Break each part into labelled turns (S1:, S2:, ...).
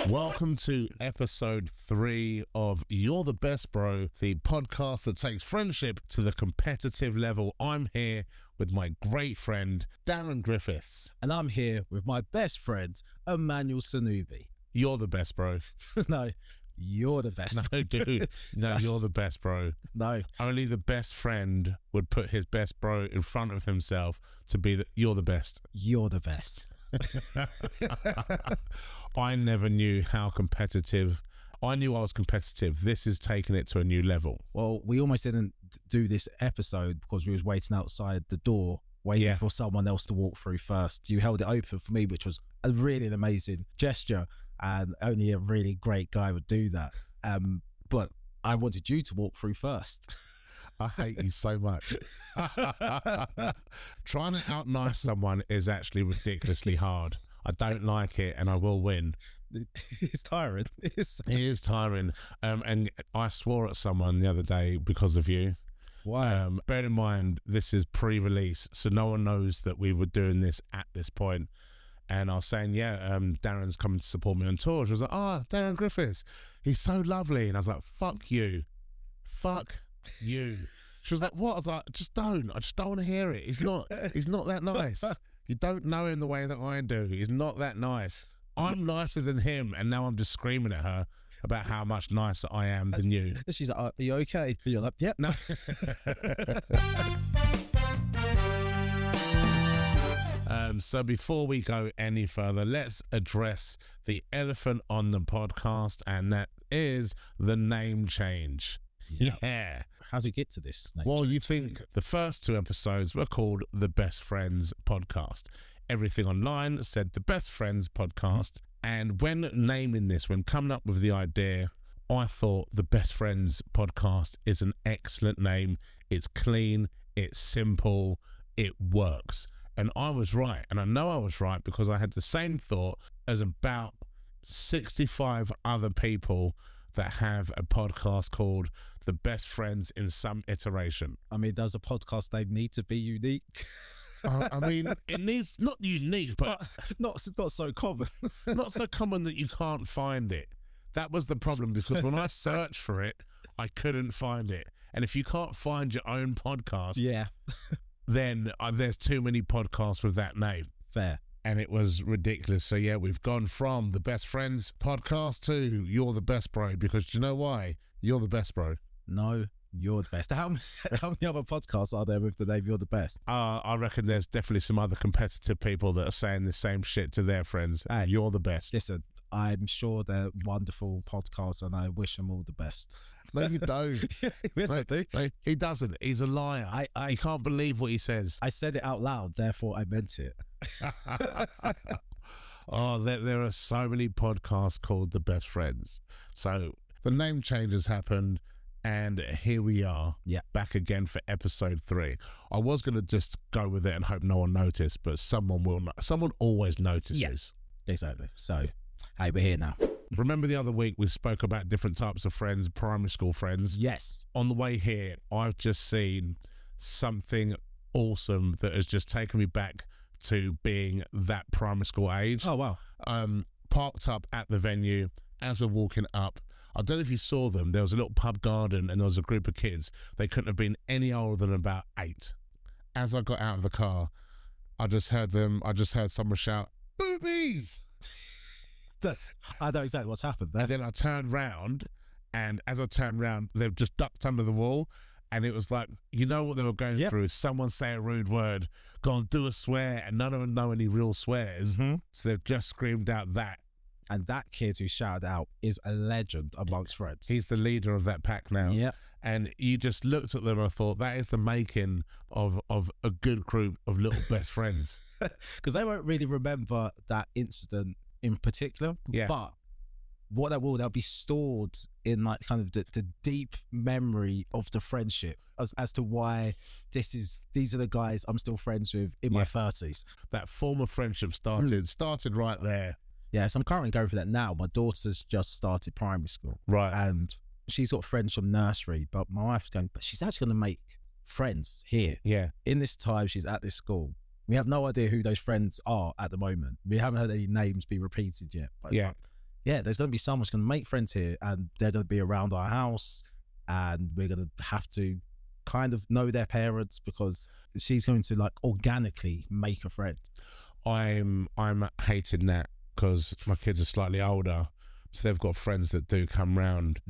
S1: Welcome to episode 3 of You're the Best Bro, the podcast that takes friendship to the competitive level. I'm here with my great friend, Darran Griffiths.
S2: And I'm here with my best friend, Emmanuel Sanubi.
S1: You're the best, bro.
S2: No, you're the best.
S1: No, dude. No, you're the best, bro.
S2: No.
S1: Only the best friend would put his best bro in front of himself to be you're the best.
S2: You're the best.
S1: I never knew how competitive. I knew I was competitive. This is taking it to a new level.
S2: Well, we almost didn't do this episode because we was waiting outside the door, waiting for someone else to walk through first. You held it open for me, which was a really amazing gesture, and only a really great guy would do that. But I wanted you to walk through first.
S1: I hate you so much. Trying to out-nice someone is actually ridiculously hard. I don't like it, and I will win.
S2: It's tiring.
S1: It is tiring. And I swore at someone the other day because of you.
S2: Why?
S1: Bear in mind, this is pre-release, so no one knows that we were doing this at this point. And I was saying, Darren's coming to support me on tour. She was like, Darran Griffiths, he's so lovely. And I was like, fuck you. Fuck you. She was like, what? I was like, I just don't want to hear it. He's not that nice. You don't know him the way that I do. He's not that nice. I'm nicer than him, and now I'm just screaming at her about how much nicer I am than you.
S2: She's like, are you okay? And you're like, yep.
S1: No. So before we go any further, let's address the elephant on the podcast, and that is the name change. Yeah.
S2: How do we get to this name
S1: Well,
S2: change?
S1: you think the first 2 episodes were called the Best Friends Podcast. Everything online said the Best Friends Podcast. And when naming this, when coming up with the idea, I thought the Best Friends Podcast is an excellent name. It's clean, it's simple, it works. And I was right. And I know I was right because I had the same thought as about 65 other people that have a podcast called The Best Friends in some iteration.
S2: I mean, does a podcast name need to be unique?
S1: I mean, it needs, not unique, but
S2: not so common.
S1: not so common that you can't find it. That was the problem, because when I searched for it, I couldn't find it. And if you can't find your own podcast, then there's too many podcasts with that name.
S2: Fair.
S1: And it was ridiculous. So yeah, we've gone from the Best Friends Podcast to You're the Best Bro, because do you know why? You're the best, bro.
S2: No, you're the best. How many other podcasts are there with the name You're the Best?
S1: I reckon there's definitely some other competitive people that are saying the same shit to their friends.
S2: Hey,
S1: you're the best.
S2: Listen, I'm sure they're wonderful podcasts, and I wish them all the best.
S1: No, you don't.
S2: Yes, I do.
S1: Mate, he doesn't. He's a liar. You can't believe what he says.
S2: I said it out loud, therefore I meant it.
S1: There are so many podcasts called The Best Friends. So the name change has happened, and here we are, back again for episode 3. I was going to just go with it and hope no one noticed, but someone will. Someone always notices.
S2: Yeah, exactly. So, hey, we're here now.
S1: Remember the other week we spoke about different types of friends, primary school friends?
S2: Yes.
S1: On the way here, I've just seen something awesome that has just taken me back to being that primary school age.
S2: Oh, wow.
S1: Parked up at the venue as we're walking up. I don't know if you saw them. There was a little pub garden and there was a group of kids. They couldn't have been any older than about 8. As I got out of the car, I just heard someone shout, "Boobies!"
S2: I know exactly what's happened there.
S1: And then I turned round, and as I turned round, they've just ducked under the wall. And it was like, you know what they were going through? Someone say a rude word, go and do a swear, and none of them know any real swears. Mm-hmm. So they've just screamed out that.
S2: And that kid who shouted out is a legend amongst friends.
S1: He's the leader of that pack now.
S2: Yeah.
S1: And you just looked at them and I thought, that is the making of a good group of little best friends.
S2: Because they won't really remember that incident in particular. Yeah. But what they'll be stored in like kind of the deep memory of the friendship as to why these are the guys I'm still friends with in my 30s.
S1: That form of friendship started right there.
S2: Yeah, so I'm currently going through that now. My daughter's just started primary school.
S1: Right.
S2: And she's got friends from nursery, but my wife's going, but she's actually going to make friends here.
S1: Yeah.
S2: In this time she's at this school. We have no idea who those friends are at the moment. We haven't heard any names be repeated yet. But yeah, there's going to be someone who's going to make friends here, and they're going to be around our house, and we're going to have to kind of know their parents because she's going to like organically make a friend.
S1: I'm hating that because my kids are slightly older, so they've got friends that do come round.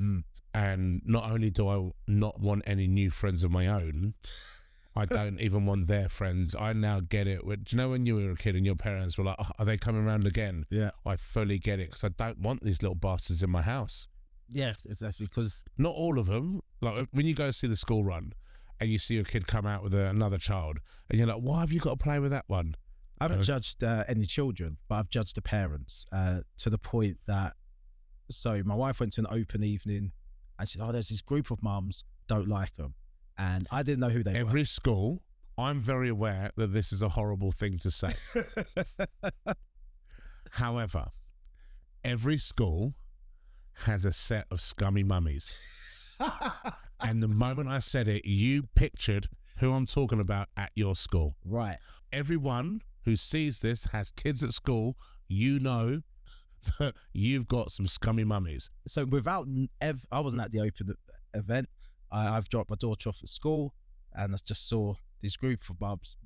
S1: And not only do I not want any new friends of my own, I don't even want their friends. I now get it. Do you know when you were a kid and your parents were like, oh, are they coming around again?
S2: Yeah.
S1: I fully get it because I don't want these little bastards in my house.
S2: Yeah, exactly. Because
S1: not all of them. Like when you go see the school run and you see a kid come out with another child and you're like, why have you got to play with that one?
S2: I haven't judged any children, but I've judged the parents to the point that, so my wife went to an open evening and she said, oh, there's this group of mums, don't like them. And I didn't know who they were.
S1: Every school, I'm very aware that this is a horrible thing to say. However, every school has a set of scummy mummies. And the moment I said it, you pictured who I'm talking about at your school.
S2: Right.
S1: Everyone who sees this has kids at school, you know that you've got some scummy mummies.
S2: So without I wasn't at the open event. I've dropped my daughter off at school and I just saw this group of mums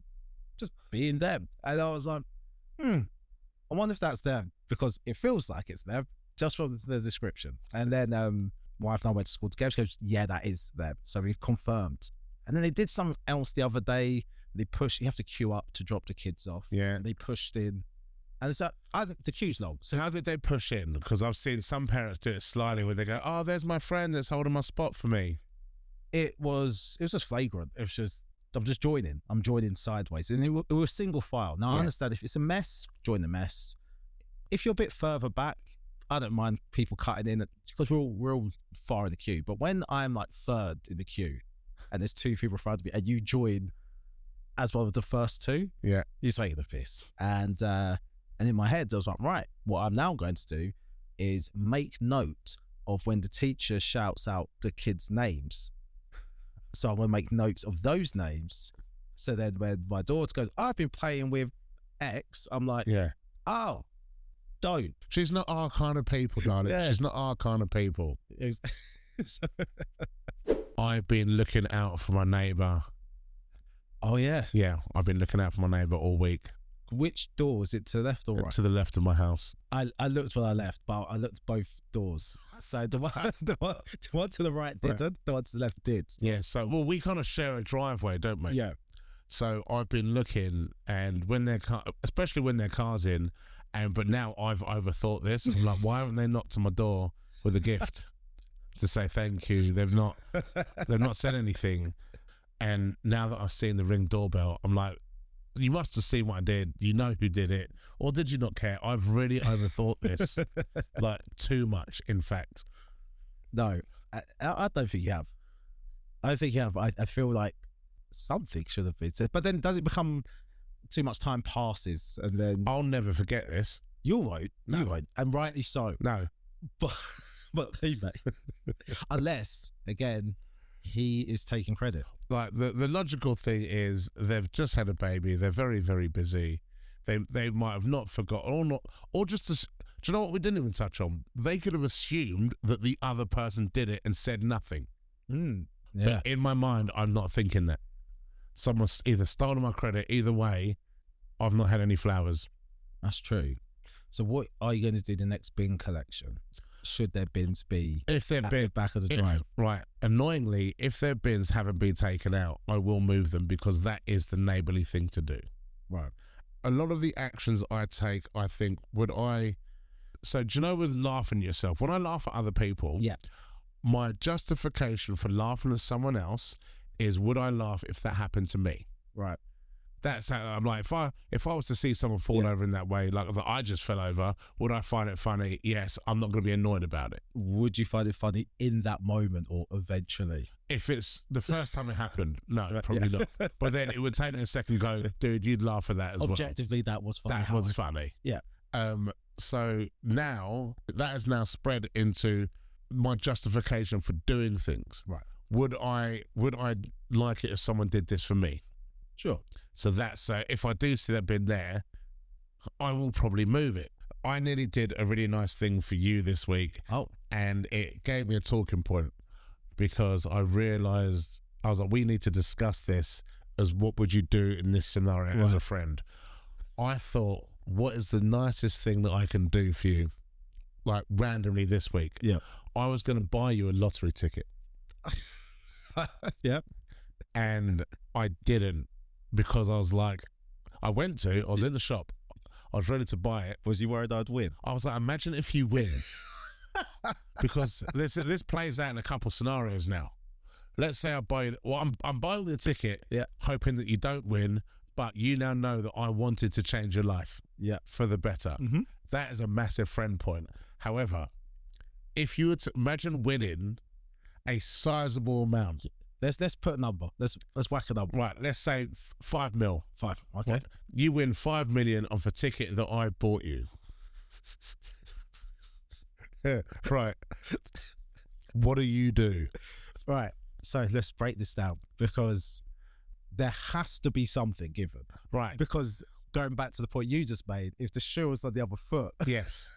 S2: just being them. And I was like, I wonder if that's them, because it feels like it's them just from the description. And then my wife and I went to school together. She goes, yeah, that is them. So we confirmed. And then they did something else the other day. They pushed, you have to queue up to drop the kids off.
S1: Yeah.
S2: And they pushed in. And so the queue's long.
S1: So how did they push in? Because I've seen some parents do it slyly where they go, oh, there's my friend that's holding my spot for me.
S2: It was just flagrant. It was just, I'm just joining. I'm joining sideways. And it was single file. Now, I understand if it's a mess, join the mess. If you're a bit further back, I don't mind people cutting in because we're all far in the queue. But when I'm like third in the queue and there's two people in front of me and you join as one of the first two,
S1: yeah,
S2: you're taking the piss. And in my head, I was like, right, what I'm now going to do is make note of when the teacher shouts out the kids' names. So I'm going to make notes of those names. So then when my daughter goes, I've been playing with X, I'm like,
S1: yeah,
S2: oh, don't.
S1: She's not our kind of people, darling.
S2: Yeah.
S1: She's not our kind of people. I've been looking out for my neighbour.
S2: Oh, yeah.
S1: Yeah, I've been looking out for my neighbour all week.
S2: Which door? Is it to the left or right?
S1: To the left of my house.
S2: I looked when I left, but I looked both doors. So the one to the right didn't, the one to the left did.
S1: Yeah, so, well, we kind of share a driveway, don't we?
S2: Yeah.
S1: So I've been looking, and when their car, especially when their car's in, but now I've overthought this. I'm like, why haven't they knocked on my door with a gift to say thank you? They've not said anything. And now that I've seen the Ring doorbell, I'm like, you must have seen what I did. You know who did it. Or did you not care? I've really overthought this. Like, too much, in fact.
S2: No, I don't think you have. I don't think you have. I feel like something should have been said. But then does it become too much time passes and then...
S1: I'll never forget this.
S2: You won't.
S1: No.
S2: You won't. And rightly so.
S1: No.
S2: But hey, mate. Unless, again, he is taking credit.
S1: Like the logical thing is they've just had a baby. They're very, very busy. They might have not forgotten or just do you know what we didn't even touch on? They could have assumed that the other person did it and said nothing.
S2: Yeah.
S1: But in my mind, I'm not thinking that. Someone's either stolen my credit. Either way, I've not had any flowers.
S2: That's true. So what are you going to do the next bin collection? Should their bins be
S1: if their
S2: the back of the drive?
S1: Right. Annoyingly, if their bins haven't been taken out, I will move them because that is the neighbourly thing to do.
S2: Right.
S1: A lot of the actions I take, I think, so do you know with laughing at yourself? When I laugh at other people,
S2: yeah,
S1: my justification for laughing at someone else is, would I laugh if that happened to me?
S2: Right.
S1: That's how I'm like, if I was to see someone fall over in that way, like that I just fell over, would I find it funny? Yes, I'm not going to be annoyed about it.
S2: Would you find it funny in that moment or eventually?
S1: If it's the first time it happened, no, probably not. But then it would take me a second to go, dude, you'd laugh at that as well.
S2: Objectively, that was funny.
S1: That was funny.
S2: Yeah.
S1: So now, that has now spread into my justification for doing things.
S2: Right.
S1: Would I like it if someone did this for me?
S2: Sure.
S1: So that's if I do see that bin there, I will probably move it. I nearly did a really nice thing for you this week.
S2: Oh.
S1: And it gave me a talking point because I realised, I was like, we need to discuss this as what would you do in this scenario as a friend. I thought, what is the nicest thing that I can do for you, like randomly this week?
S2: Yeah.
S1: I was going to buy you a lottery ticket.
S2: Yeah.
S1: And I didn't because I was like, I was in the shop, I was ready to buy it.
S2: Was you worried I'd win?
S1: I was like, imagine if you win. Because this plays out in a couple scenarios now. Let's say I buy you, well, I'm buying the ticket, hoping that you don't win, but you now know that I wanted to change your life for the better.
S2: Mm-hmm.
S1: That is a massive friend point. However, if you were to imagine winning a sizable amount.
S2: Let's put a number. Let's whack a number.
S1: Right, let's say 5 mil.
S2: 5. Okay.
S1: Right. You win 5 million off a ticket that I bought you. Right. What do you do?
S2: Right. So let's break this down because there has to be something given.
S1: Right.
S2: Because going back to the point you just made, if the shoe was on the other foot,
S1: yes,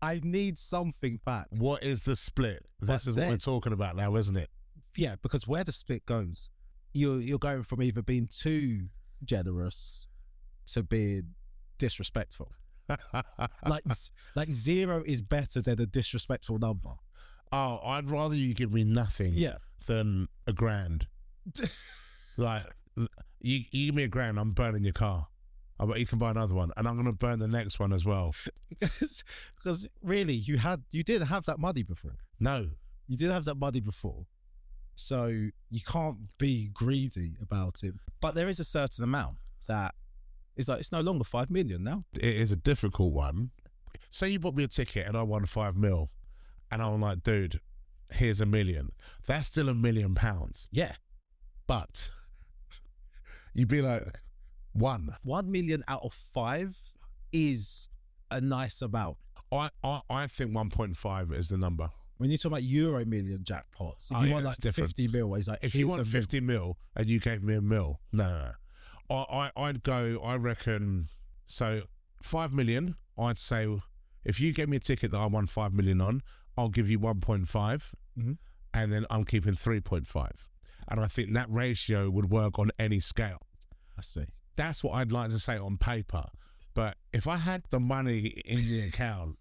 S2: I need something back.
S1: What is the split? This is what we're talking about now, isn't it?
S2: Yeah, because where the split goes, you're going from either being too generous to being disrespectful. like 0 is better than a disrespectful number.
S1: Oh, I'd rather you give me nothing than $1,000. Like, you give me $1,000, I'm burning your car. I bet you can buy another one, and I'm going to burn the next one as well.
S2: Because really, you didn't have that money before.
S1: No.
S2: You didn't have that money before. So you can't be greedy about it. But there is a certain amount that is like, it's no longer 5 million now.
S1: It is a difficult one. Say you bought me a ticket and I won 5 mil, and I'm like, dude, here's $1 million. That's still £1 million.
S2: Yeah.
S1: But you'd be like, 1
S2: million out of 5 is a nice amount.
S1: I think 1.5 is the number.
S2: When you talk about Euro million jackpots, if you want like
S1: different.
S2: 50 mil, it's like,
S1: if you want 50 mil and you gave me $1 million, no. I'd go, I reckon, so 5 million, I'd say, if you gave me a ticket that I won 5 million on, I'll give you 1.5, and then I'm keeping 3.5. And I think that ratio would work on any scale.
S2: I see.
S1: That's what I'd like to say on paper. But if I had the money in the account,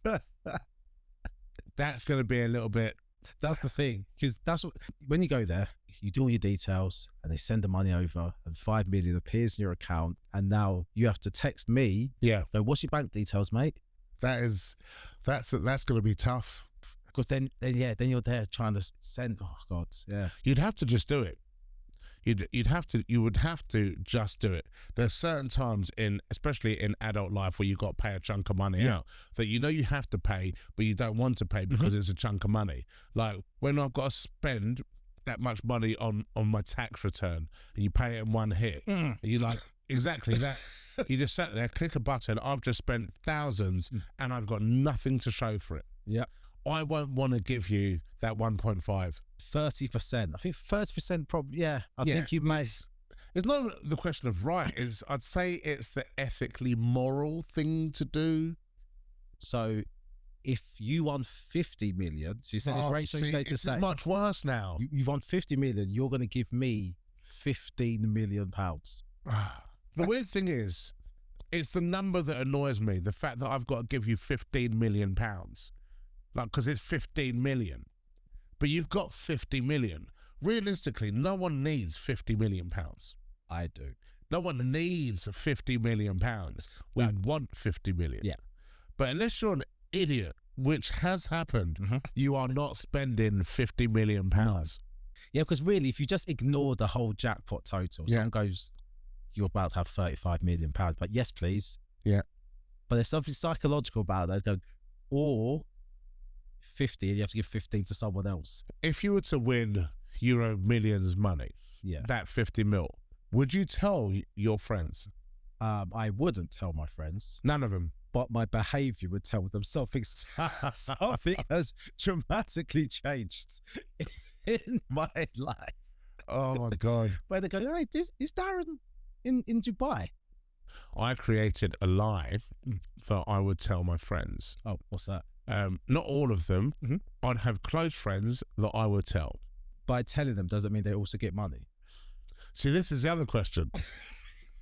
S1: that's going to be a little bit...
S2: That's the thing. Because that's what, when you go there, you do all your details and they send the money over and 5 million appears in your account, and now you have to text me.
S1: Yeah.
S2: Go, what's your bank details, mate?
S1: That's going to be tough.
S2: Because then you're there trying to send... Oh, God, yeah.
S1: You'd have to just do it. You would have to just do it. There's certain times especially in adult life, where you got to pay a chunk of money out that you know you have to pay, but you don't want to pay because it's a chunk of money. Like when I've got to spend that much money on my tax return, and you pay it in one hit, and you're like, exactly that. You just sat there, click a button. I've just spent thousands, and I've got nothing to show for it.
S2: Yeah.
S1: I won't want to give you that 1.5.
S2: 30%. I think 30% probably, I think you may.
S1: It's not the question of right. I'd say it's the ethically moral thing to do.
S2: So if you won 50 million, so you said if Rachel stayed to say.
S1: It's much worse now.
S2: You've won 50 million, you're going to give me 15 million pounds.
S1: The weird thing is, it's the number that annoys me. The fact that I've got to give you 15 million pounds. Like, because it's 15 million. But you've got 50 million. Realistically, no one needs 50 million pounds.
S2: I do.
S1: No one needs 50 million pounds. We want 50 million.
S2: Yeah.
S1: But unless you're an idiot, which has happened, you are not spending 50 million pounds.
S2: No. Yeah, because really, if you just ignore the whole jackpot total, someone goes, you're about to have 35 million pounds, but yes, please.
S1: Yeah.
S2: But there's something psychological about that. Or 50 and you have to give 15 to someone else.
S1: If you were to win Euro millions money, that 50 mil, would you tell your friends?
S2: I wouldn't tell my friends.
S1: None of them.
S2: But my behaviour would tell them something has dramatically changed in my life.
S1: Oh my God.
S2: Where they go, hey, is Darran in Dubai?
S1: I created a lie that I would tell my friends.
S2: Oh, what's that?
S1: Not all of them. I'd have close friends that I would tell.
S2: By telling them, does that mean they also get money?
S1: See, this is the other question.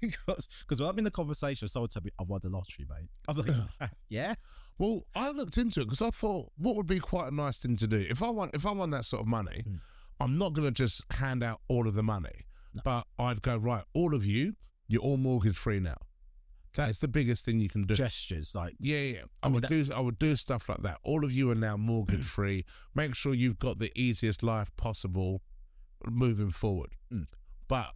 S2: Because when I'm in the conversation, someone tell me, I won the lottery, mate. I'm like, yeah?
S1: Well, I looked into it because I thought, what would be quite a nice thing to do? If I won that sort of money, I'm not going to just hand out all of the money. No. But I'd go, right, all of you, you're all mortgage free now. That's the biggest thing you can do.
S2: Gestures, like
S1: I would do stuff like that. All of you are now mortgage free. Make sure you've got the easiest life possible moving forward. But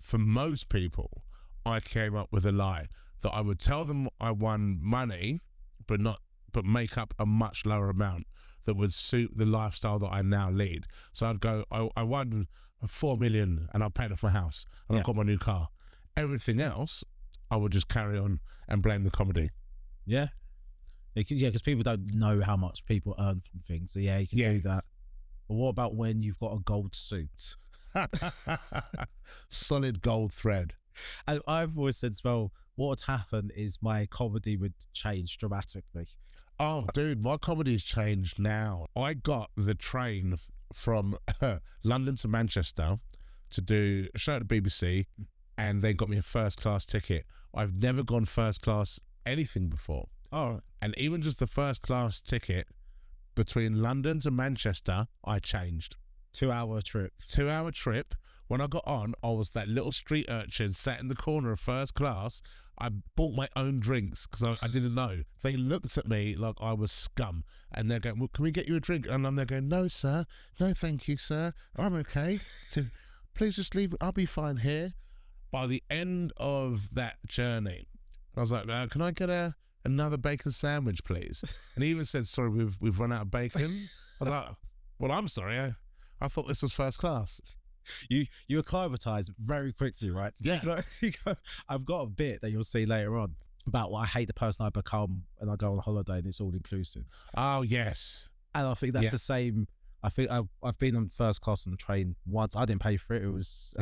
S1: for most people, I came up with a lie that I would tell them I won money, but make up a much lower amount that would suit the lifestyle that I now lead. So I'd go, I won 4 million and I paid off my house and I got my new car. Everything else, I would just carry on and blame the comedy.
S2: Yeah, because people don't know how much people earn from things. So you can do that. But what about when you've got a gold suit?
S1: Solid gold thread.
S2: And I've always said as well, what would happen is my comedy would change dramatically.
S1: Oh, dude, my comedy's changed now. I got the train from London to Manchester to do a show at the BBC, and they got me a first class ticket. I've never gone first class anything before.
S2: Oh,
S1: and even just the first class ticket between London to Manchester, I changed.
S2: 2-hour trip.
S1: 2-hour trip. When I got on, I was that little street urchin sat in the corner of first class. I bought my own drinks because I didn't know. They looked at me like I was scum. And they're going, well, can we get you a drink? And I'm there going, no, sir. No, thank you, sir. I'm okay. Please just leave. I'll be fine here. By the end of that journey, I was like, can I get another bacon sandwich, please? And he even said, sorry, we've run out of bacon. I was like, well, I'm sorry. I thought this was first class.
S2: You acclimatise very quickly, right?
S1: Yeah.
S2: I've got a bit that you'll see later on about I hate the person I become and I go on holiday and it's all inclusive.
S1: Oh, yes.
S2: And I think that's the same. I think I've been on first class on the train once. I didn't pay for it. It was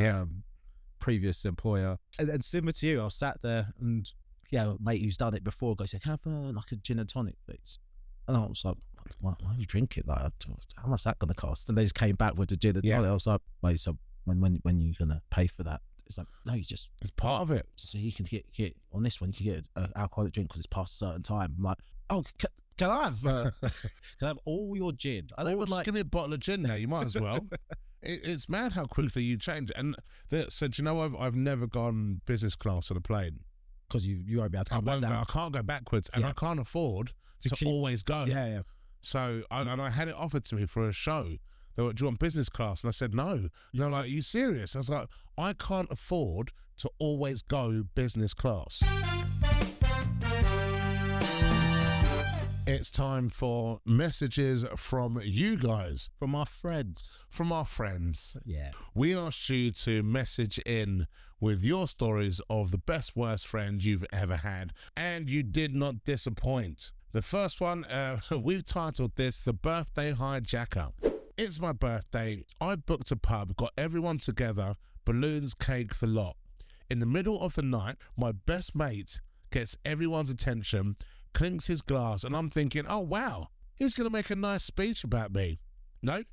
S2: previous employer. And similar to you, I was sat there and a mate who's done it before goes, can I have like a gin and tonic, please? And I was like, why are you drinking? Like, how much is that going to cost? And they just came back with the gin and tonic. I was like, wait, so when are you going to pay for that? It's like, no, it's
S1: part of it.
S2: So you can get on this one, you can get an alcoholic drink because it's past a certain time. I'm like, oh, can I have can I have all your gin? I don't
S1: just give me a bottle of gin now. You might as well. It's mad how quickly you change. And so, do you know, I've never gone business class on a plane.
S2: Because you won't be able to come back down.
S1: I can't go backwards, and I can't afford to always go.
S2: Yeah.
S1: So, and I had it offered to me for a show. They were, do you want business class? And I said, no. They're like, are you serious? I was like, I can't afford to always go business class. It's time for messages from you guys.
S2: From our friends.
S1: Yeah. We asked you to message in with your stories of the best, worst friend you've ever had, and you did not disappoint. The first one, we've titled this, The Birthday Hijacker. It's my birthday. I booked a pub, got everyone together, balloons, cake, the lot. In the middle of the night, my best mate gets everyone's attention, clinks his glass, and I'm thinking, oh, wow, he's going to make a nice speech about me. No,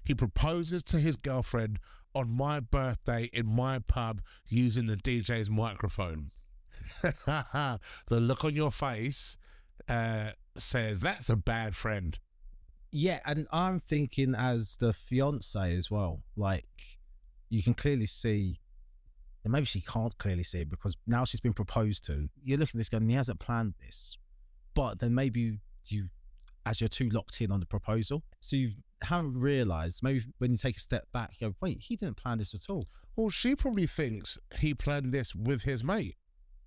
S1: he proposes to his girlfriend on my birthday in my pub using the DJ's microphone. The look on your face says that's a bad friend.
S2: Yeah, and I'm thinking as the fiance as well, like you can clearly see, and maybe she can't clearly see it because now she's been proposed to. You're looking at this guy and he hasn't planned this, but then maybe you, as you're too locked in on the proposal, so you haven't realised, maybe when you take a step back, you go, wait, he didn't plan this at all.
S1: Well, she probably thinks he planned this with his mate.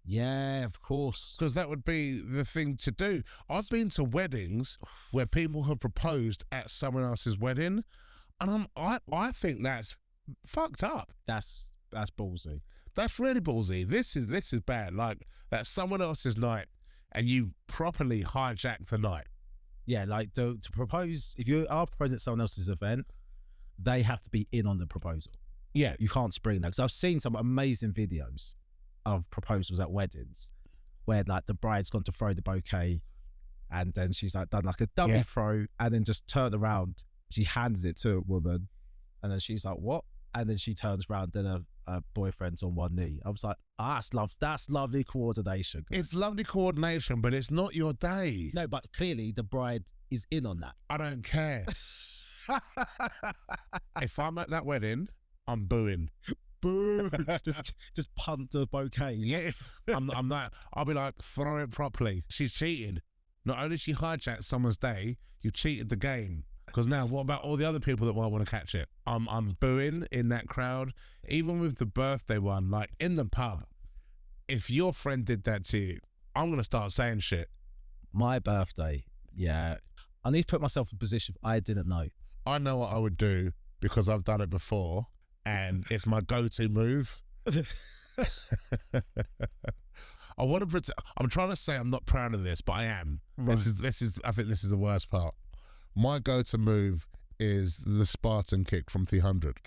S2: Yeah, of course.
S1: Because that would be the thing to do. I've been to weddings where people have proposed at someone else's wedding, and I think that's fucked up.
S2: That's ballsy.
S1: That's really ballsy. This is bad. Like, that's someone else's night, and you properly hijacked the night.
S2: Yeah, like to propose, if you are proposing at someone else's event, they have to be in on the proposal.
S1: Yeah.
S2: You can't spring that. Because I've seen some amazing videos. of proposals at weddings where like the bride's gone to throw the bouquet and then she's like done like a dummy throw and then just turned around. She hands it to a woman and then she's like, what? And then she turns around and her boyfriend's on one knee. I was like, that's lovely coordination. Guys.
S1: It's lovely coordination, but it's not your day.
S2: No, but clearly the bride is in on that.
S1: I don't care. If I'm at that wedding, I'm booing.
S2: Boo! just punt the bouquet.
S1: Yeah, I'm not. I'll be like, throw it properly. She's cheated. Not only she hijacked someone's day, you cheated the game. Because now, what about all the other people that might want to catch it? I'm booing in that crowd. Even with the birthday one, like in the pub, if your friend did that to you, I'm going to start saying shit.
S2: My birthday, yeah. I need to put myself in a position I didn't know.
S1: I know what I would do because I've done it before and it's my go-to move. I want to pretend, I'm trying to say I'm not proud of this, but I am. Right. This is. I think this is the worst part. My go-to move is the Spartan kick from 300.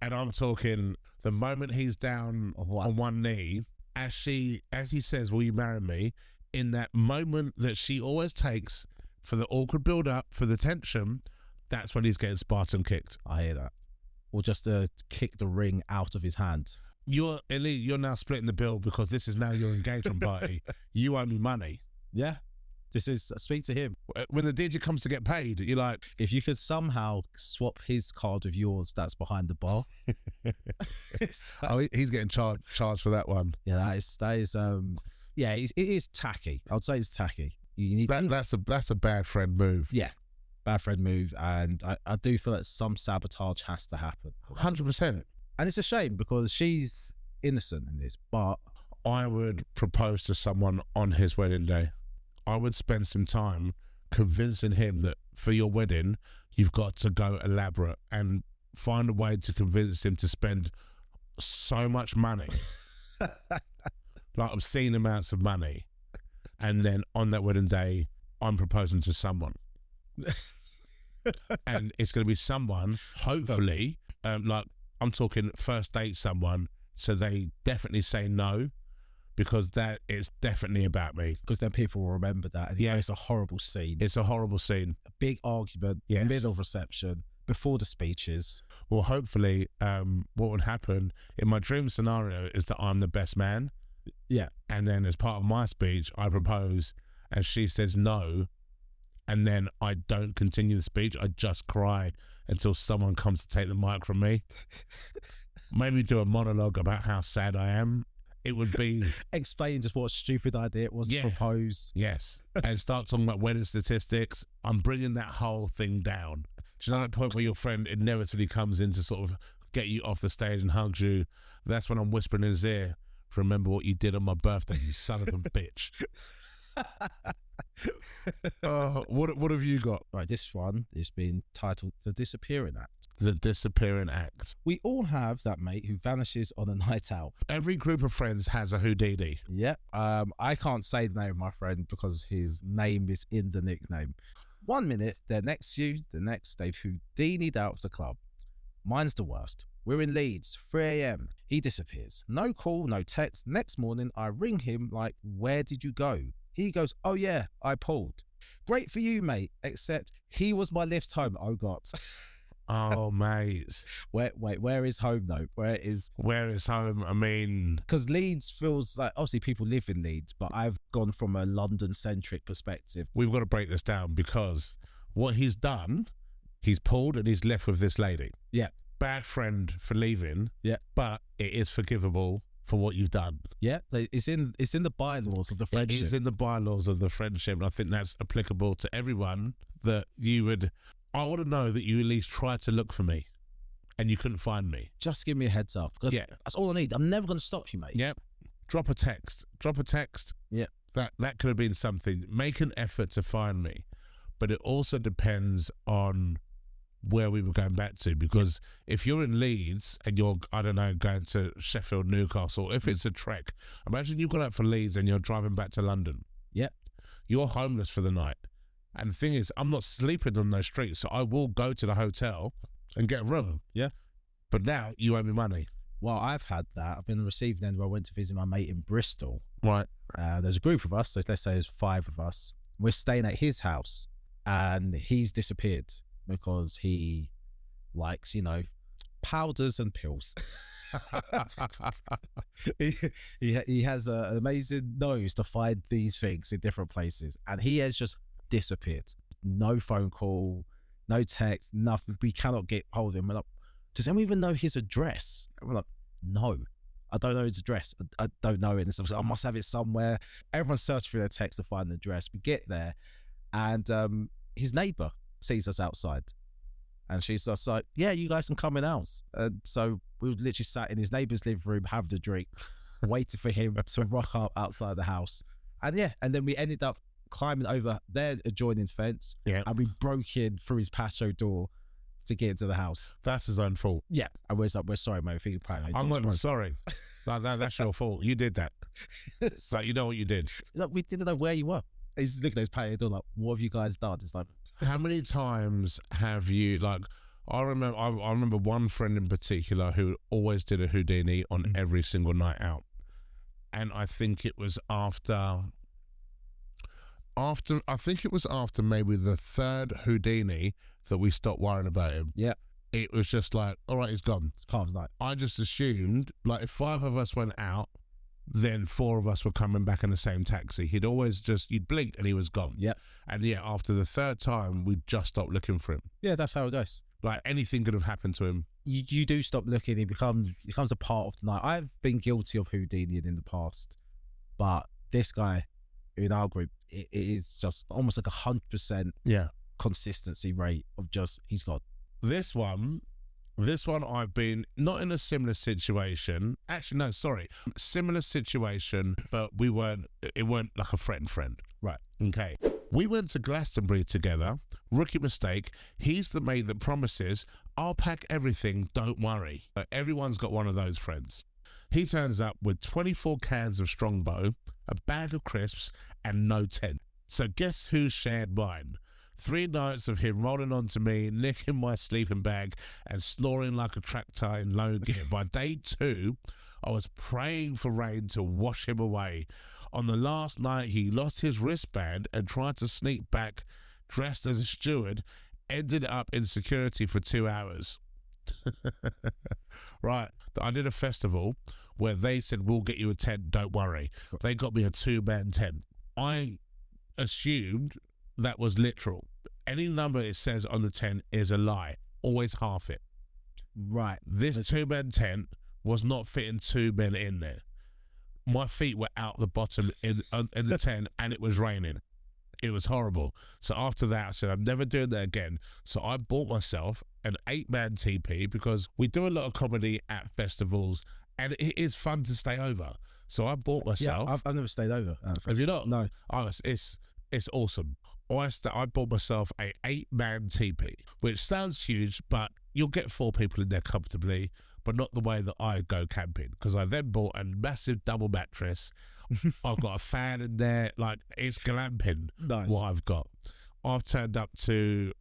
S1: And I'm talking the moment he's down on one knee, as he says, will you marry me? In that moment that she always takes for the awkward build-up, for the tension, that's when he's getting Spartan kicked.
S2: I hear that. Or just to kick the ring out of his hand.
S1: You're now splitting the bill because this is now your engagement party. You owe me money.
S2: Yeah. This is, speak to him.
S1: When the DJ comes to get paid, you're like...
S2: If you could somehow swap his card with yours that's behind the bar.
S1: Oh, he's getting charged for that one.
S2: Yeah, that is yeah, it is tacky. I would say it's tacky.
S1: That's a bad friend move.
S2: Yeah, bad friend move. And I do feel that some sabotage has to happen.
S1: 100%.
S2: And it's a shame because she's innocent in this, but...
S1: I would propose to someone on his wedding day. I would spend some time convincing him that for your wedding, you've got to go elaborate and find a way to convince him to spend so much money, like obscene amounts of money. And then on that wedding day, I'm proposing to someone. And it's going to be someone, hopefully, like I'm talking first date someone, so they definitely say no. Because that is definitely about me.
S2: Because then people will remember that. And it's a horrible scene.
S1: It's a horrible scene.
S2: A big argument, middle of reception, before the speeches.
S1: Well, hopefully, what would happen in my dream scenario is that I'm the best man.
S2: Yeah.
S1: And then as part of my speech, I propose and she says no. And then I don't continue the speech. I just cry until someone comes to take the mic from me. Maybe do a monologue about how sad I am. It would be...
S2: Explain just what a stupid idea it was to propose.
S1: Yes. And start talking about wedding statistics. I'm bringing that whole thing down. Do you know that point where your friend inevitably comes in to sort of get you off the stage and hugs you? That's when I'm whispering in his ear, remember what you did on my birthday, you son of a bitch. What have you got?
S2: Right, this one is being titled The Disappearing Act.
S1: The Disappearing Act.
S2: We all have that mate who vanishes on a night out.
S1: Every group of friends has a Houdini.
S2: Yep. I can't say the name of my friend because his name is in the nickname. 1 minute, they're next to you. The next, they've Houdini'd out of the club. Mine's the worst. We're in Leeds, 3 a.m. He disappears. No call, no text. Next morning, I ring him like, where did you go? He goes, oh yeah, I pulled. Great for you, mate, except he was my lift home. Oh, God.
S1: Oh, mate.
S2: Where is home, though? Where is
S1: home? I mean...
S2: Because Leeds feels like, obviously people live in Leeds, but I've gone from a London-centric perspective.
S1: We've got to break this down because what he's done, he's pulled and he's left with this lady.
S2: Yeah.
S1: Bad friend for leaving.
S2: Yeah.
S1: But it is forgivable for what you've done.
S2: Yeah, it's in the bylaws of the friendship.
S1: It is in the bylaws of the friendship, and I think that's applicable to everyone. That you would, I want to know that you at least tried to look for me, and you couldn't find me.
S2: Just give me a heads up, because that's all I need. I'm never going to stop you, mate.
S1: Yeah, drop a text.
S2: Yeah,
S1: that could have been something. Make an effort to find me, but it also depends on where we were going back to, because if you're in Leeds and you're, I don't know, going to Sheffield, Newcastle, if it's a trek, imagine you've gone out for Leeds and you're driving back to London.
S2: Yeah.
S1: You're homeless for the night. And the thing is, I'm not sleeping on those streets, so I will go to the hotel and get a room.
S2: Yeah.
S1: But now you owe me money.
S2: Well, I've had that. I've been on the receiving end where I went to visit my mate in Bristol.
S1: Right.
S2: There's a group of us, so let's say there's 5 of us. We're staying at his house, and he's disappeared because he likes, powders and pills. he has an amazing nose to find these things in different places, and he has just disappeared. No phone call, no text, nothing. We cannot get hold of him. We're like, does anyone even know his address? And we're like, no, I don't know his address. I don't know it. And so I must have it somewhere. Everyone's searching for their text to find the address. We get there, and his neighbour sees us outside. And she's just like, yeah, you guys can come in house. And so we literally sat in his neighbour's living room, having a drink, waiting for him to rock up outside the house. And then we ended up climbing over their adjoining fence.
S1: Yeah.
S2: And we broke in through his patio door to get into the house.
S1: That's his own fault.
S2: Yeah. And we're sorry, mate. I think
S1: I'm not sorry. That's your fault. You did that.
S2: So,
S1: you know what you did.
S2: Like, we didn't know where you were. He's looking at his patio door like, what have you guys done? It's like,
S1: how many times have you, like, I remember one friend in particular who always did a Houdini on every single night out. And I think it was after maybe the 3rd Houdini that we stopped worrying about him.
S2: Yeah.
S1: It was just like, all right, he's gone.
S2: It's part of the night.
S1: I just assumed, like, if 5 of us went out, then 4 of us were coming back in the same taxi. You'd blink and he was gone.
S2: Yeah.
S1: And yeah, after the 3rd time, we just stopped looking for him.
S2: Yeah, that's how it goes.
S1: Like, anything could have happened to him.
S2: You do stop looking. He becomes a part of the night. I've been guilty of Houdini in the past, but this guy in our group, it is just almost like 100% consistency rate of just, he's gone.
S1: This one I've been not in a similar situation. Actually, no, sorry. Similar situation, but it weren't like a friend.
S2: Right.
S1: Okay. We went to Glastonbury together. Rookie mistake. He's the mate that promises, I'll pack everything, don't worry. Everyone's got one of those friends. He turns up with 24 cans of Strongbow, a bag of crisps, and no tent. So guess who shared mine? 3 nights of him rolling onto me, nicking my sleeping bag, and snoring like a tractor in low gear. By day 2, I was praying for rain to wash him away. On the last night, he lost his wristband and tried to sneak back dressed as a steward, ended up in security for 2 hours. Right. I did a festival where they said, we'll get you a tent, don't worry. They got me a 2-man tent. I assumed that was literal. Any number it says on the tent is a lie. Always half it.
S2: Right.
S1: This 2-man tent was not fitting 2 men in there. My feet were out the bottom in the tent, and it was raining. It was horrible. So after that, I said, I'm never doing that again. So I bought myself an 8-man TP because we do a lot of comedy at festivals, and it is fun to stay over. So I bought myself.
S2: Yeah, I've never stayed over.
S1: Have you not?
S2: No.
S1: Oh, it's awesome. I bought myself a 8-man TP, which sounds huge, but you'll get 4 people in there comfortably, but not the way that I go camping. Because I then bought a massive double mattress. I've got a fan in there. Like, it's glamping.
S2: Nice.
S1: What I've got. I've turned up to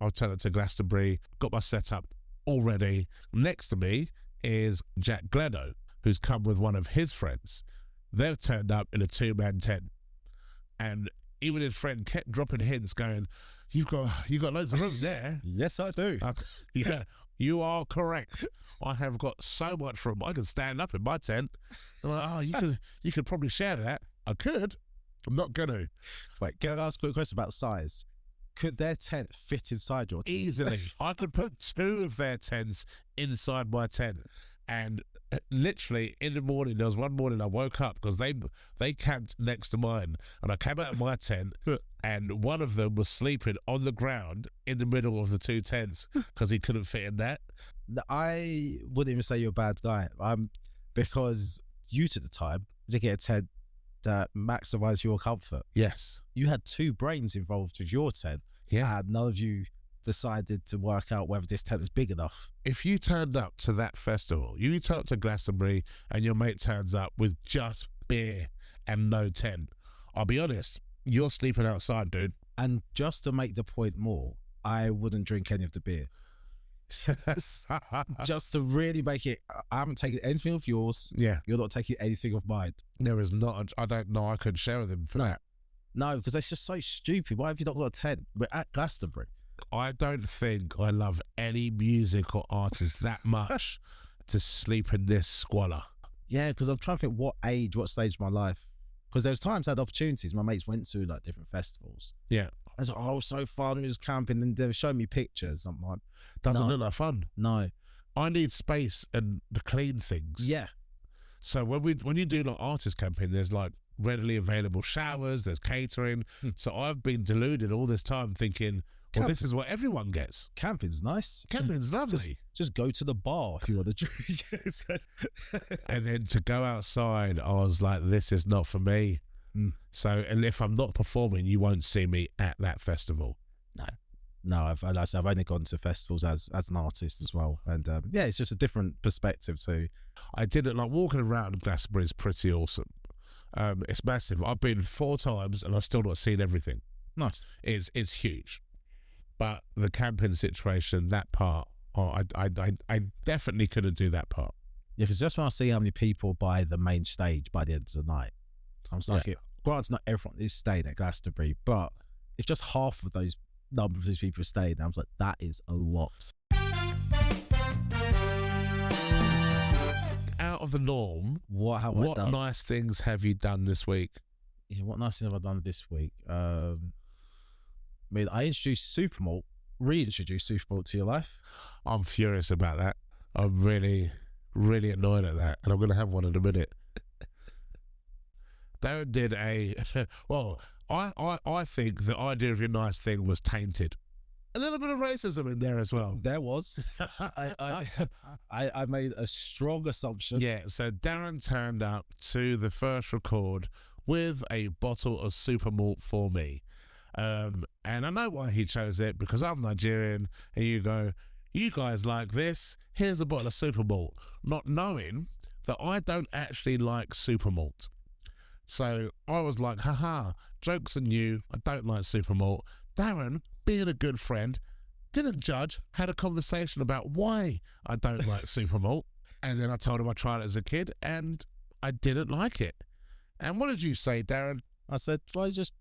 S1: Glastonbury, got my setup all ready. Next to me is Jack Gledo, who's come with one of his friends. They've turned up in a 2-man tent, and even his friend kept dropping hints, going, "You've got loads of room there."
S2: Yes, I do.
S1: Yeah, you are correct. I have got so much room. I can stand up in my tent. I'm like, oh, you could probably share that. I could. I'm not gonna.
S2: Wait, can I ask a quick question about size? Could their tent fit inside your tent?
S1: Easily. I could put 2 of their tents inside my tent. And literally in the morning, there was one morning I woke up because they camped next to mine, and I came out of my tent and one of them was sleeping on the ground in the middle of the 2 tents because he couldn't fit in that.
S2: I wouldn't even say you're a bad guy, because you took the time to get a tent that maximised your comfort.
S1: Yes.
S2: You had 2 brains involved with your tent.
S1: Yeah.
S2: And none of you decided to work out whether this tent was big enough.
S1: If you turned up to that festival, you turn up to Glastonbury and your mate turns up with just beer and no tent, I'll be honest, you're sleeping outside, dude.
S2: And just to make the point more, I wouldn't drink any of the beer. just to really make it. I haven't taken anything of yours.
S1: Yeah.
S2: You're not taking anything of mine.
S1: There is not. I don't know. I could share with him for that.
S2: No, because that's just so stupid. Why have you not got a tent? We're at Glastonbury.
S1: I don't think I love any music or artist that much to sleep in this squalor.
S2: Yeah, because I'm trying to think what stage of my life. Because there was times I had opportunities. My mates went to like different festivals.
S1: Yeah.
S2: I was like, oh, it was so fun. It was camping, and they were showing me pictures. I'm like,
S1: doesn't look like fun.
S2: No.
S1: I need space and the clean things.
S2: Yeah.
S1: So when you do like artist camping, there's like readily available showers, there's catering. So I've been deluded all this time thinking, well, this is what everyone gets.
S2: Camping's nice.
S1: Camping's lovely.
S2: Just go to the bar if you want to drink.
S1: And then to go outside, I was like, this is not for me. So, and if I'm not performing, you won't see me at that festival.
S2: No, I've only gone to festivals as an artist as well, and yeah, it's just a different perspective too.
S1: I didn't like walking around Glastonbury is pretty awesome. It's massive. I've been 4 times and I've still not seen everything.
S2: Nice.
S1: It's huge, but the camping situation, that part, I definitely couldn't do that part.
S2: Yeah, because just when I see how many people by the main stage by the end of the night, I'm just like, granted, not everyone is staying at Glastonbury, but if just half of those number of these people stayed, I was like, that is a lot.
S1: Out of the norm,
S2: what
S1: nice things have you done this week?
S2: Yeah, what nice things have I done this week? I mean, I reintroduced Supermalt to your life.
S1: I'm furious about that. I'm really, really annoyed at that, and I'm going to have one in a minute. Darren did well, I think the idea of your nice thing was tainted. A little bit of racism in there as well.
S2: There was. I made a strong assumption.
S1: Yeah, so Darren turned up to the first record with a bottle of Supermalt for me. And I know why he chose it, because I'm Nigerian, and you go, you guys like this, here's a bottle of Supermalt, not knowing that I don't actually like Supermalt. So I was like, haha, joke's on you, I don't like Supermalt. Darren, being a good friend, didn't judge, had a conversation about why I don't like Supermalt. And then I told him I tried it as a kid and I didn't like it. And what did you say, Darren?
S2: I said, why just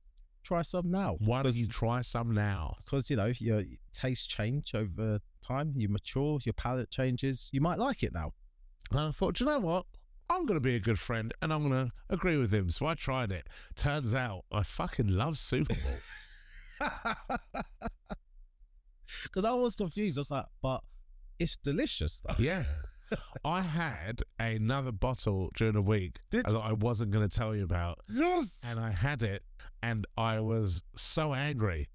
S2: try some now?
S1: Why don't you try some now?
S2: Because, you know, your tastes change over time, you mature, your palate changes, you might like it now.
S1: And I thought, you know what? I'm going to be a good friend and I'm going to agree with him. So I tried it. Turns out I fucking love Supermalt.
S2: Because I was confused. I was like, but it's delicious though.
S1: Yeah. I had another bottle during the week that I wasn't going to tell you about.
S2: Yes.
S1: And I had it and I was so angry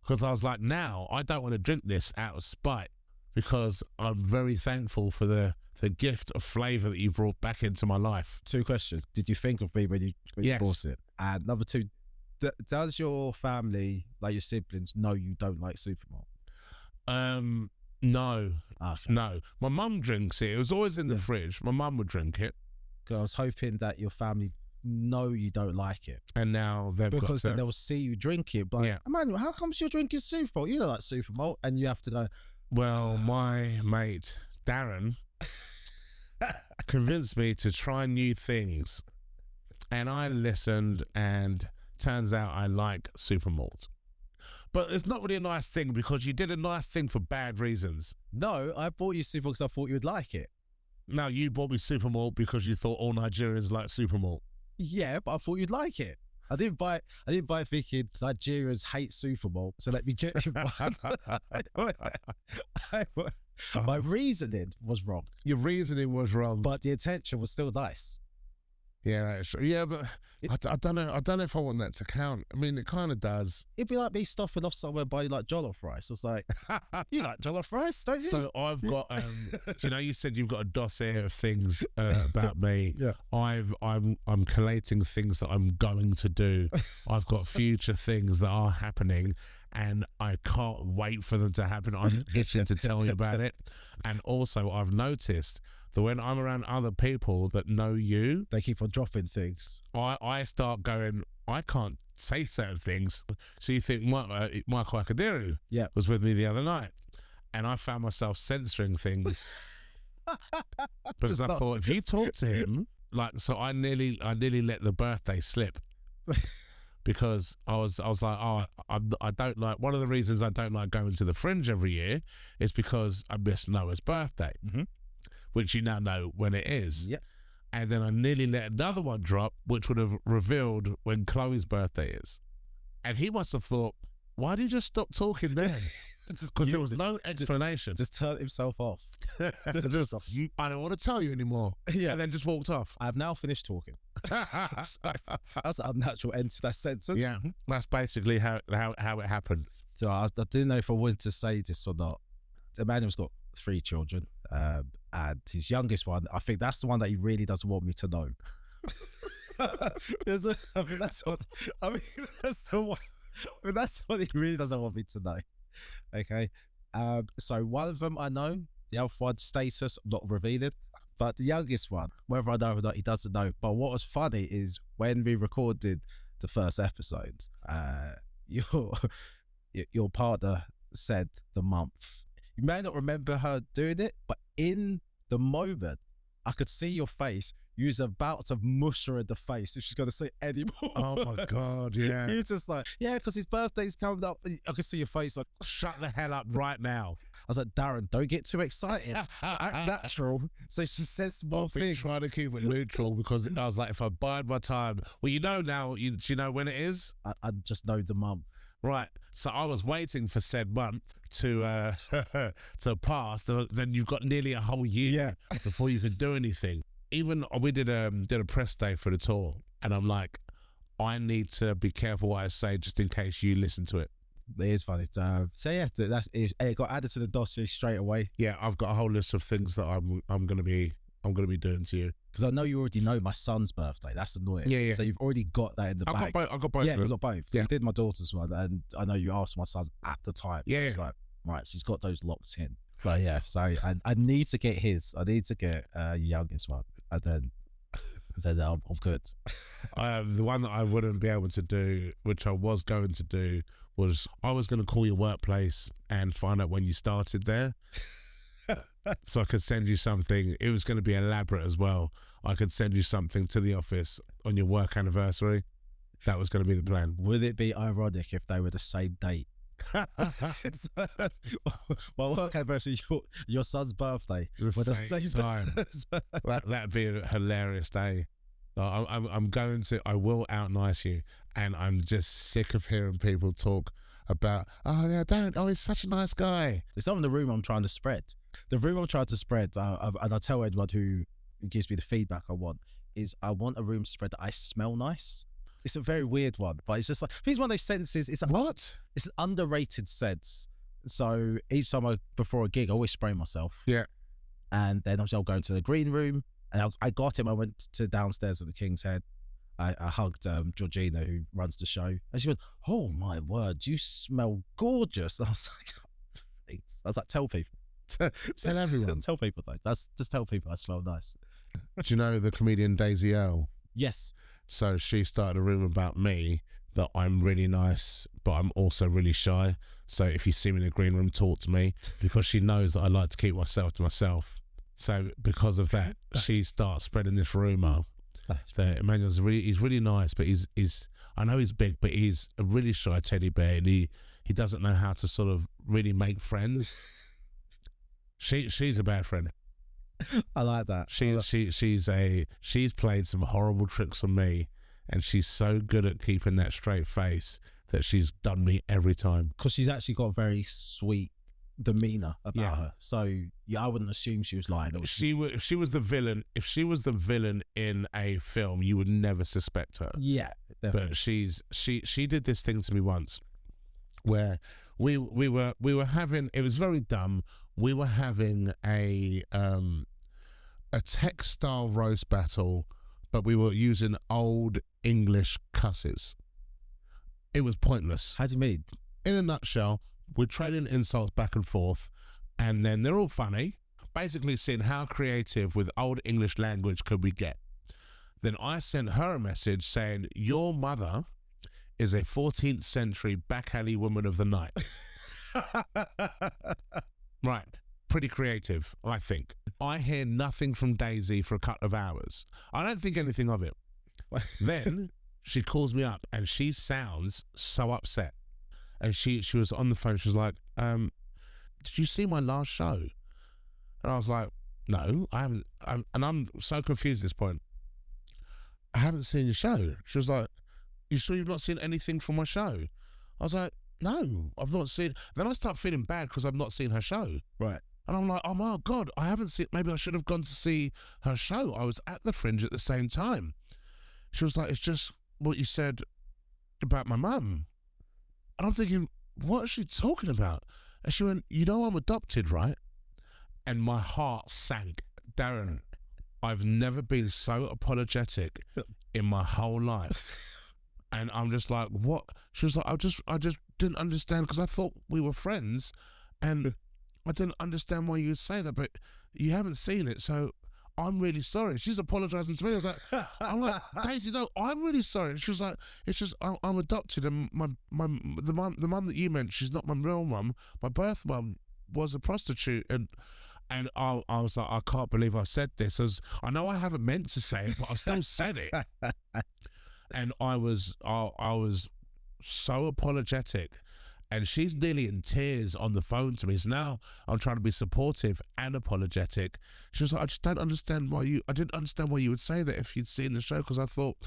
S1: because I was like, now I don't want to drink this out of spite because I'm very thankful for the gift of flavour that you brought back into my life.
S2: 2 questions. Did you think of me when you bought it? And number 2, does your family, like your siblings, know you don't like Supermalt?
S1: No.
S2: Okay.
S1: No. My mum drinks it. It was always in the fridge. My mum would drink it.
S2: I was hoping that your family know you don't like it.
S1: And now they've got
S2: because then they'll see you drink it. Like, Emmanuel, how come you're drinking Supermalt? You don't like Supermalt. And you have to go,
S1: well, my mate, Darren, convinced me to try new things. And I listened and turns out I like Supermalt. But it's not really a nice thing because you did a nice thing for bad reasons.
S2: No, I bought you Supermalt because I thought you would like it.
S1: No, you bought me Supermalt because you thought all Nigerians like Supermalt.
S2: Yeah, but I thought you'd like it. I didn't buy it thinking Nigerians hate Supermalt, so let me get you one. My reasoning was wrong.
S1: Your reasoning was wrong.
S2: But the intention was still nice.
S1: Yeah, that's true. Yeah, but I don't know. I don't know if I want that to count. I mean, it kind of does.
S2: It'd be like me stopping off somewhere buying like jollof rice. It's like, you like jollof rice, don't you?
S1: So I've got, you know, you said you've got a dossier of things about me.
S2: Yeah.
S1: I'm collating things that I'm going to do. I've got future things that are happening, and I can't wait for them to happen. I'm itching to tell you about it. And also, I've noticed that when I'm around other people that know you,
S2: they keep on dropping things.
S1: I start going, I can't say certain things. So you think Michael Akadiru was with me the other night. and I found myself censoring things because I thought, if you talk to him, like, so I nearly let the birthday slip. Because I was like, oh, I don't like, one of the reasons I don't like going to the Fringe every year is because I miss Noah's birthday, which you now know when it is.
S2: Yep.
S1: And then I nearly let another one drop, which would have revealed when Chloe's birthday is. And he must have thought, why did you just stop talking then? Because there was no explanation.
S2: Just turned himself off.
S1: just I don't want to tell you anymore.
S2: Yeah.
S1: And then just walked off.
S2: I have now finished talking. That's an unnatural end to that sentence.
S1: Yeah, that's basically how it happened.
S2: So I didn't know if I wanted to say this or not. Emmanuel's got 3 children, and his youngest one, I think that's the one that he really doesn't want me to know. That's what he really doesn't want me to know. Okay, so one of them I know, the other one's status I'm not revealing, but the youngest one, whether I know or not, he doesn't know. But what was funny is when we recorded the first episode, your partner said the month. You may not remember her doing it, but in the moment, I could see your face. You was about to mush her in the face if she's going to say any more.
S1: Oh my God, yeah.
S2: You was just like, yeah, because his birthday's coming up. I could see your face like,
S1: shut the hell up right now.
S2: I was like, Darran, don't get too excited. Act natural. So she says more things.
S1: Trying to keep it neutral because I was like, if I bide my time, well, you know now, do you know when it is?
S2: I just know the month.
S1: Right. So I was waiting for said month to pass. Then you've got nearly a whole year before you can do anything. Even we did a press day for the tour, and I'm like, I need to be careful what I say just in case you listen to it.
S2: It is funny. So yeah, it got added to the dossier straight away.
S1: Yeah, I've got a whole list of things that I'm gonna be doing to you.
S2: Because I know you already know my son's birthday. That's annoying.
S1: Yeah.
S2: So you've already got that in the bag.
S1: I've got both.
S2: Yeah, you got both.
S1: Yeah.
S2: You did my daughter's one, and I know you asked my son's at the time. So it's like, right, so he's got those locked in. So yeah, so I need to get his. I need to get youngest one, and then I'm good.
S1: The one that I wouldn't be able to do, which I was going to do, was I was going to call your workplace and find out when you started there. So I could send you something. It was going to be elaborate as well. I could send you something to the office on your work anniversary. That was going to be the plan.
S2: Would it be ironic if they were the same date? My work anniversary, your son's birthday,
S1: the same time. That'd be a hilarious day. I will out-nice you, and I'm just sick of hearing people talk about, oh yeah, Darran, oh, he's such a nice guy.
S2: It's not in the room I'm trying to spread. The room I'm trying to spread, and I tell anyone who gives me the feedback I want, is I want a room to spread that I smell nice. It's a very weird one, but it's just like, it's one of those senses. It's like,
S1: what?
S2: It's an underrated sense. So each time before a gig, I always spray myself.
S1: Yeah.
S2: And then I'll go into the green room, and I got him. I went to downstairs at the King's Head. I hugged Georgina, who runs the show, and she went, "Oh my word, you smell gorgeous." And I was like, oh, thanks. I was like, tell people.
S1: Tell everyone.
S2: Tell people though. Just tell people I smell nice.
S1: Do you know the comedian Daisy Earle?
S2: Yes.
S1: So she started a rumor about me that I'm really nice, but I'm also really shy. So if you see me in the green room, talk to me, because she knows that I like to keep myself to myself. So because of that, she starts spreading this rumor that Emmanuel's he's really nice, but he's I know he's big, but he's a really shy teddy bear, and he doesn't know how to sort of really make friends. She's a bad friend.
S2: I like that.
S1: She's played some horrible tricks on me, and she's so good at keeping that straight face that she's done me every time.
S2: Because she's actually got a very sweet demeanor about her. So yeah, I wouldn't assume she was lying.
S1: If she was the villain, in a film, you would never suspect her.
S2: Yeah, definitely.
S1: But she did this thing to me once, where we were having, it was very dumb. We were having a textile roast battle, but we were using old English cusses. It was pointless.
S2: How do you mean?
S1: In a nutshell, we're trading insults back and forth, and then they're all funny. Basically seeing how creative with old English language could we get. Then I sent her a message saying, your mother is a 14th century back alley woman of the night. Right. Pretty creative, I think. I hear nothing from Daisy for a couple of hours. I don't think anything of it. Then she calls me up and she sounds so upset. And she was on the phone. She was like, did you see my last show? And I was like, no, I haven't. And I'm so confused at this point. I haven't seen your show. She was like, you sure you've not seen anything from my show? I was like, no, I've not seen. Then I start feeling bad because I've not seen her show.
S2: Right.
S1: And I'm like, oh my God, I haven't seen, maybe I should have gone to see her show. I was at the Fringe at the same time. She was like, it's just what you said about my mum. And I'm thinking, what is she talking about? And she went, you know I'm adopted, right? And my heart sank. Darren, I've never been so apologetic in my whole life. And I'm just like, what? She was like, I just didn't understand because I thought we were friends and I didn't understand why you would say that, but you haven't seen it, so I'm really sorry. She's apologising to me. I was like, I'm like, Daisy, no, I'm really sorry. And she was like, it's just I'm adopted, and the mum that you meant, she's not my real mum. My birth mum was a prostitute, and I was like, I can't believe I said this. I know I haven't meant to say it, but I still said it. And I was so apologetic. And she's nearly in tears on the phone to me. So now I'm trying to be supportive and apologetic. She was like, I just don't understand I didn't understand why you would say that if you'd seen the show, because I thought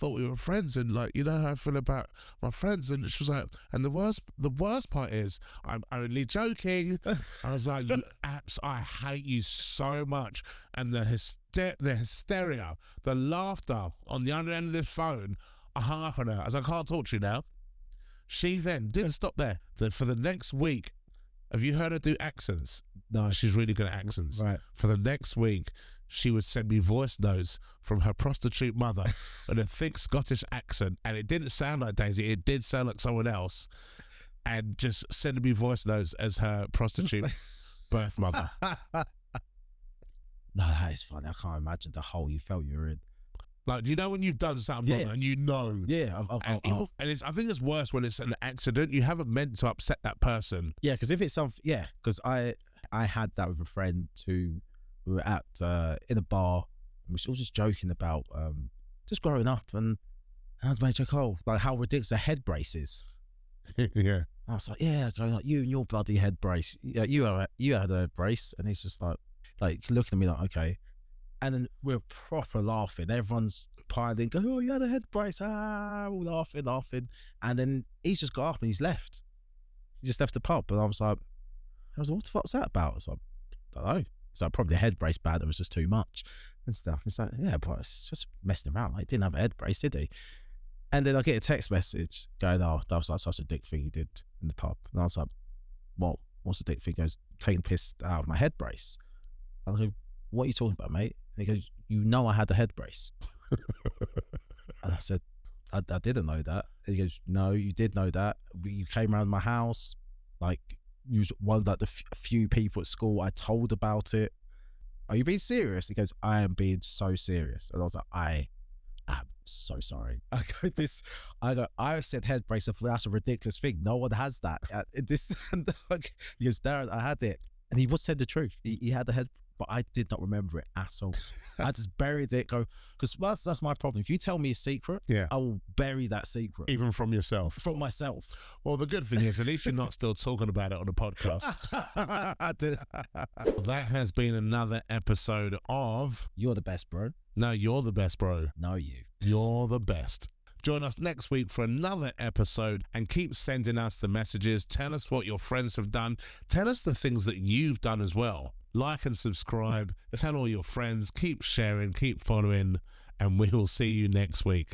S1: we were friends, and like, you know how I feel about my friends. And she was like, and the worst part is I'm only joking. I was like, you apps, I hate you so much. And the hysteria, the laughter on the other end of this phone, I hung up on her. I was like, I can't talk to you now. She then didn't stop there. Then for the next week, have you heard her do accents?
S2: No.
S1: She's really good at accents.
S2: Right.
S1: For the next week, she would send me voice notes from her prostitute mother with a thick Scottish accent. And it didn't sound like Daisy. It did sound like someone else. And just sending me voice notes as her prostitute birth mother.
S2: No, that is funny. I can't imagine the hole you felt you were in.
S1: Like, do you know when you've done something wrong and you know?
S2: Yeah.
S1: I think it's worse when it's an accident. You haven't meant to upset that person.
S2: Yeah, because if it's something, because I had that with a friend who we were at in a bar, and we were all just joking about just growing up, and I was like, oh, like how ridiculous a head brace is.
S1: Yeah.
S2: I was like, yeah, like, you and your bloody head brace. Yeah, you had a brace, and he's just like looking at me like, okay. And then we're proper laughing. Everyone's piling, go, oh, you had a head brace. Ah, all laughing. And then he's just got up and he's left. He just left the pub. And I was like, what the fuck's that about? I was like, I don't know. It's like probably the head brace bad. It was just too much and stuff. And it's like, yeah, but it's just messing around. Like, he didn't have a head brace, did he? And then I get a text message going, oh, that was like such a dick thing he did in the pub. And I was like, what? What's the dick thing? He goes, taking the piss out of my head brace. I was like, what are you talking about, mate? And he goes, you know I had a head brace. And I said, I didn't know that. And he goes, no, you did know that. You came around my house. Like, you was one of like the few people at school I told about it. Are you being serious? He goes, I am being so serious. And I was like, I am so sorry. I said head brace. I thought that's a ridiculous thing. No one has that. He goes, Darren, I had it. And he was said the truth. He had the head, but I did not remember it at all. I just buried it. Because that's my problem. If you tell me a secret, I will bury that secret.
S1: Even from yourself?
S2: From myself.
S1: Well, the good thing is, at least you're not still talking about it on the podcast.
S2: I did.
S1: That has been another episode of...
S2: You're the best, bro.
S1: No, you're the best, bro.
S2: No, you.
S1: You're the best. Join us next week for another episode and keep sending us the messages. Tell us what your friends have done. Tell us the things that you've done as well. Like and subscribe. Tell all your friends. Keep sharing. Keep following. And we will see you next week.